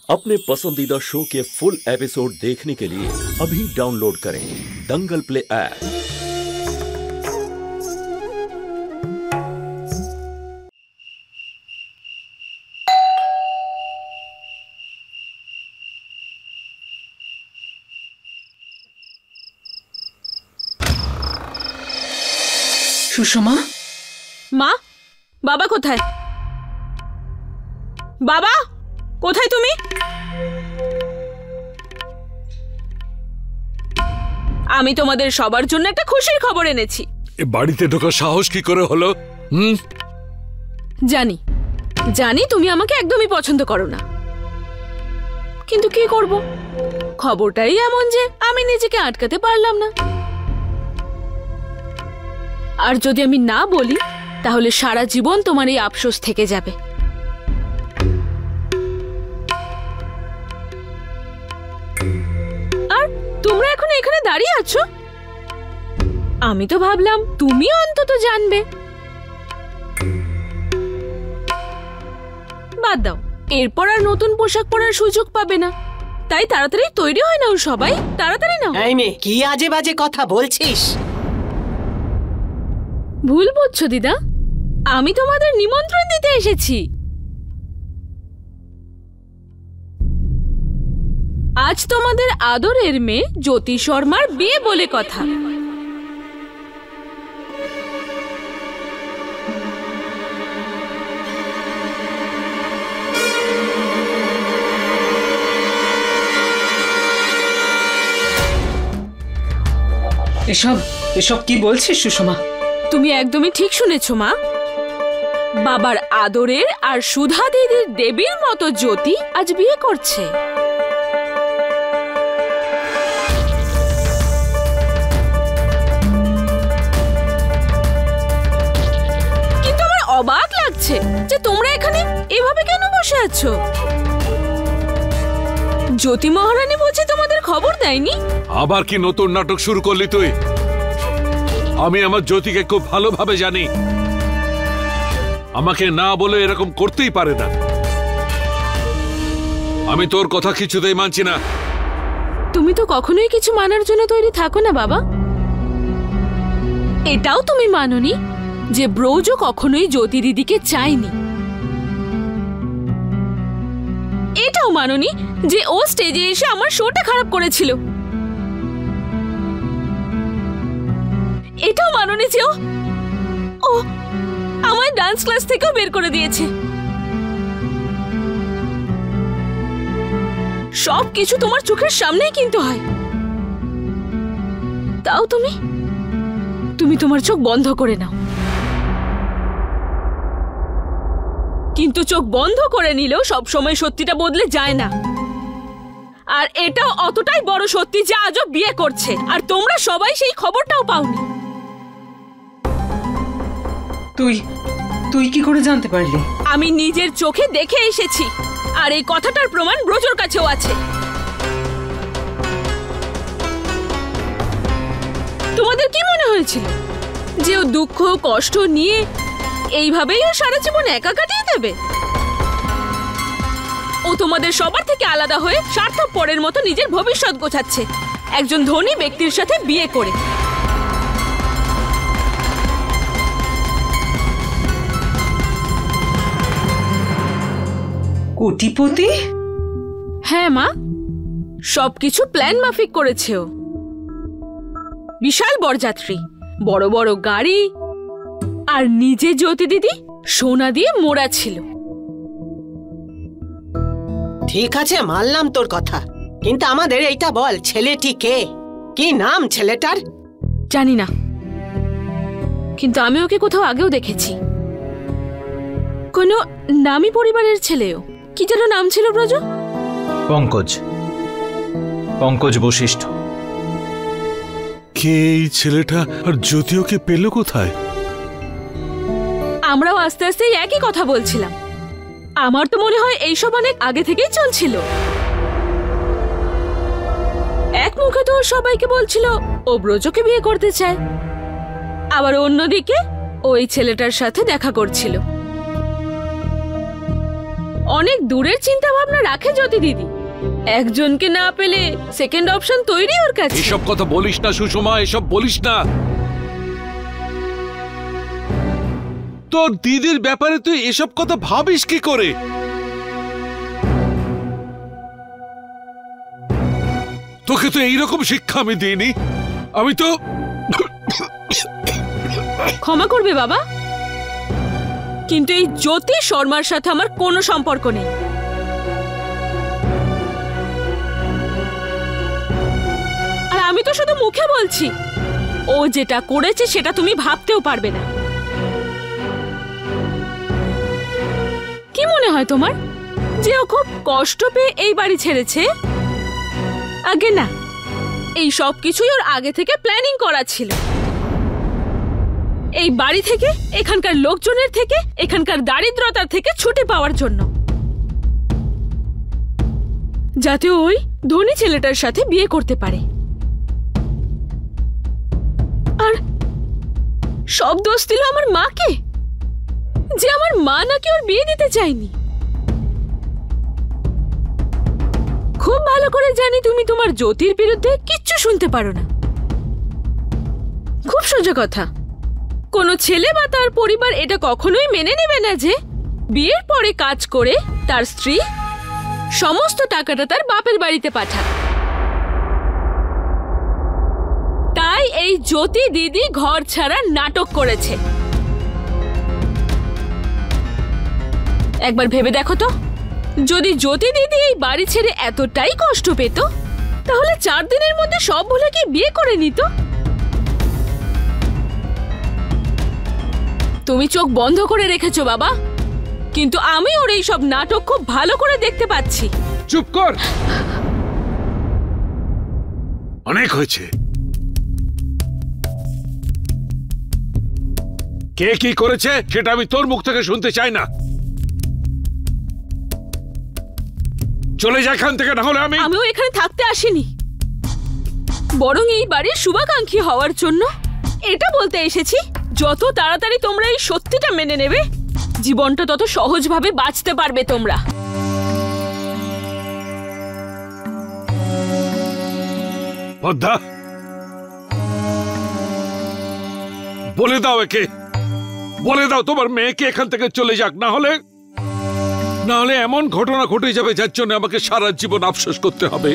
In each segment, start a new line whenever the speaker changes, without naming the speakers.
अपने पसंदीदा शो के फुल एपिसोड देखने के लिए अभी डाउनलोड करें दंगल प्ले ऐप।
সুষমা,
মা, বাবা কোথায়? বাবা কোথায় তুমি? আমি তোমাদের সবার জন্য একটা খুশির খবর এনেছি।
এ বাড়িতে ঢোকার সাহস কি করে হলো?
জানি জানি তুমি আমাকে একদমই পছন্দ করো না, কিন্তু কি করব, খবরটাই এমন যে আমি নিজেকে আটকাতে পারলাম না। আর যদি আমি না বলি তাহলে সারা জীবন তোমার এই আফসোস থেকে যাবে। আর তোমরা এখন এখানে দাঁড়িয়ে আছো, আমি তো ভাবলাম তুমি অন্তত জানবে। বাদ দাও, এরপর আর নতুন পোশাক পরার সুযোগ পাবে না, তাই তাড়াতাড়ি তৈরি হয় নাও সবাই, তাড়াতাড়ি নাও।
এই মেয়ে, কি আজে বাজে কথা বলছিস?
ভুল বুঝছো দিদা, আমি তোমাদের নিমন্ত্রণ দিতে এসেছি। আজ তোমাদের আদরের মেয়ে জ্যোতি শর্মার বিয়ে বলে কথা।
এসব কি বলছিস সুষমা?
তুমি একদমই ঠিক শুনেছো মা, বাবার আদরের আর সুধা দিদির দেবীর মতো জ্যোতি আজ বিয়ে করছে। কিন্তু আমার অবাক লাগছে যে তোমরা এখানে এভাবে কেন বসে আছো। জ্যোতি মহারানী বলছে তোমাদের খবর দেয়নি।
আবার কি নতুন নাটক শুরু করলি তুই? আমি আমার জ্যোতিকে খুব ভালোভাবে জানি, আমাকে না বলে এরকম করতেই পারে না। আমি তোর কথা কিছুতেই মানছি না।
তুমি তো কখনোই কিছু মানার জন্য তৈরি থাকো না বাবা। এটাও তুমি মানোনি যে ব্রজ কখনোই জ্যোতি দিদিকে চায়নি। এটাও মানোনি যে ও স্টেজে এসে আমার শোটা খারাপ করেছিল। এটাও মানোনি যে ও আমায় ডান্স ক্লাস থেকেও বের করে দিয়েছে। সবকিছু তোমার চোখের সামনেই কিন্তু হয়, তাও তুমি তোমার চোখ বন্ধ করে নাও। কিন্তু চোখ বন্ধ করে নিলেও সবসময় সত্যিটা বদলে যায় না। আর এটাও অতটাই বড় সত্যি যে আজও বিয়ে করছে, আর তোমরা সবাই সেই খবরটাও পাওনি।
তুই কি করে জানতে পারলি?
আমি নিজের চোখে দেখে এসেছি, আর এই কথাটার প্রমাণ ব্রজর কাছেও আছে। তোমাদের কি মনে হয়েছিল যে ও দুঃখ কষ্ট নিয়ে এইভাবেই ও সারা জীবন একা কাটিয়ে দেবে? ও তোমাদের সবার থেকে আলাদা হয়ে স্বার্থপরের মতো নিজের ভবিষ্যৎ গোছাচ্ছে একজন ধনী ব্যক্তির সাথে বিয়ে করে।
কোটিপতি?
হ্যাঁ মা, সবকিছু প্ল্যান মাফিক করেছে ও। বিশাল বরযাত্রী, বড় বড় গাড়ি, আর নিজে জ্যোতি দিদি সোনা দিয়ে মোড়া ছিল।
ঠিক আছে, মানলাম তোর কথা, কিন্তু আমাদের এইটা বল, ছেলেটি কে? কি নাম ছেলেটার?
জানি না, কিন্তু আমি ওকে কোথাও আগেও দেখেছি। কোনো নামী পরিবারের ছেলেও। কি যেন নাম ছিল ব্রজ?
পঙ্কজ বশিষ্ঠ।
কে এই ছেলেটা, আর জ্যোতি ওকে পেল কোথায়?
আমরাও আস্তে আস্তে একই কথা বলছিলাম। আমার তো মনে হয় এইসব অনেক আগে থেকেই চলছিল। এক মুখে তো সবাইকে বলছিল ও ব্রজকে বিয়ে করতে চায়, আবার অন্যদিকে ওই ছেলেটার সাথে দেখা করছিল। অনেক দূরের চিন্তা ভাবনা রাখে জ্যোতি দিদি। একজনকে না পেলে সেকেন্ড অপশন তৈরি ওর কাছে।
এসব কথা বলিস না সুষমা, এসব বলিস না। তোর দিদির ব্যাপারে তুই এসব কথা ভাবিস কি করে? তোকে তো এইরকম শিক্ষা আমি দিইনি। আমি তো
ক্ষমা করবে বাবা, কিন্তু এই জ্যোতি শর্মার সাথে আমার কোনো সম্পর্ক নেই। আর আমি তো শুধু মুখে বলছি, ও যেটা করেছে সেটা তুমি ভাবতেও পারবে না। কি মনে হয় তোমার যে ও খুব কষ্ট পেয়ে এই বাড়ি ছেড়েছে? আগে না, এই সব কিছুই ওর আগে থেকে প্ল্যানিং করা ছিল। এই বাড়ি থেকে, এখানকার লোকজনের থেকে, এখানকার দারিদ্রতার থেকে ছুটি পাওয়ার জন্য, যাতে ওই ধনী ছেলেটার সাথে বিয়ে করতে পারে। আর সব দোষ দিল আমার মাকে, যে আমার মা নাকি ওর বিয়ে দিতে চায়নি। খুব ভালো করে জানি তুমি তোমার জ্যোতির বিরুদ্ধে কিচ্ছু শুনতে পারো না। খুব সোজা কথা, কোনো ছেলে বা তার পরিবার এটা কখনোই মেনে নেবে না যে বিয়ের পরে কাজ করে তার স্ত্রী সমস্ত টাকাটা তার বাপের বাড়িতে পাঠায়। তাই এই জ্যোতি দিদি ঘর ছাড়া নাটক করেছে। একবার ভেবে দেখো তো, যদি জ্যোতি দিদি এই বাড়ি ছেড়ে এতটাই কষ্ট পেত, তাহলে 4 দিনের মধ্যে সব ভুলে কি বিয়ে করে নিত? তুমি চোখ বন্ধ করে রেখেছো বাবা, কিন্তু আমি ওর এই সব নাটক খুব ভালো করে দেখতে পাচ্ছি।
চুপ কর, অনেক হয়েছে। কে কি করেছে সেটা আমি তোর মুখ থেকে শুনতে চাই না। চলে যা এখান থেকে, না হলে আমিও
এখানে থাকতে আসিনি, বরং এই বাড়ির শুভাকাঙ্ক্ষী হওয়ার জন্য এটা বলতে এসেছি, যত তাড়াতাড়ি তোমরা এই সত্যিটা মেনে নেবে, জীবনটা তত সহজভাবে বাঁচতে পারবে তোমরা।
পদ্মা, বলে দাও একে, বলে দাও তোমার মেয়েকে এখান থেকে চলে যাক, না হলে এমন ঘটনা ঘটে যাবে যার জন্য আমাকে সারা জীবন আফসোস করতে হবে।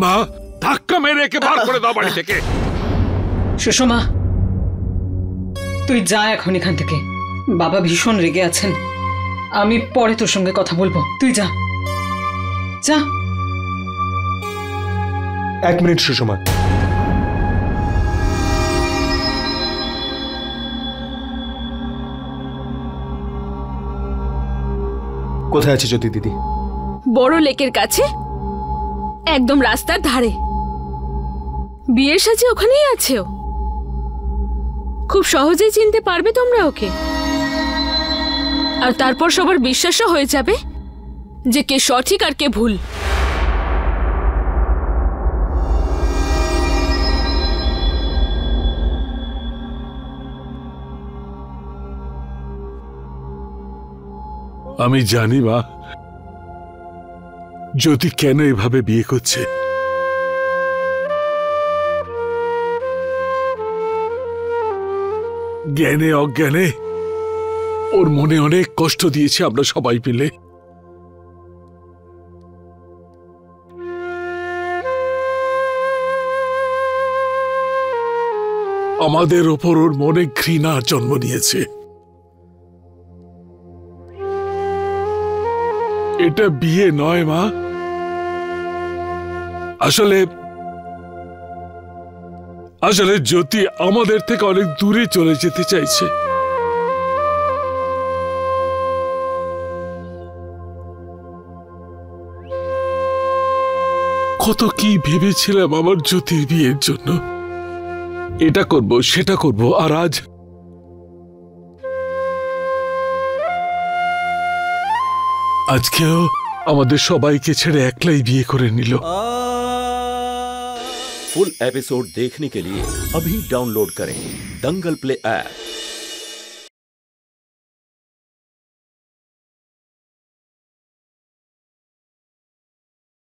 মা, ধাক্কা মেরে একে বার করে দাও বাড়ি থেকে।
সুষমা, তুই যা এখন এখান থেকে। বাবা ভীষণ রেগে আছেন, আমি পরে তোর সঙ্গে কথা বলবো। তুই যা যা।
1 মিনিট সুষমা। কোথায় আছে জ্যোতি দিদি?
বড় লেকের কাছে, একদম রাস্তার ধারে। বিয়ের সাথে ওখানেই আছে ও। খুব সহজেই চিনতে পারবে তোমরা ওকে, আর তারপর সবার বিশ্বাসও হয়ে যাবে যে কে সঠিক আর কে ভুল।
আমি জানি মা, জ্যোতি কেন এভাবে বিয়ে করছে। জ্ঞানে অজ্ঞানে ওর মনে অনেক কষ্ট দিয়েছে আমরা সবাই মিলে। আমাদের ওপর ওর মনে ঘৃণার জন্ম নিয়েছে। এটা বিয়ে নয় মা, আসলে জ্যোতি আমাদের থেকে অনেক দূরে চলে যেতে চাইছে। কত কি ভেবেছিলাম আমার জ্যোতির বিয়ের জন্য, এটা করব সেটা করব, আর আজকেও আমাদের সবাইকে ছেড়ে একলাই বিয়ে করে নিল।
फुल एपिसोड देखने के लिए अभी डाउनलोड करें दंगल प्ले ऐप।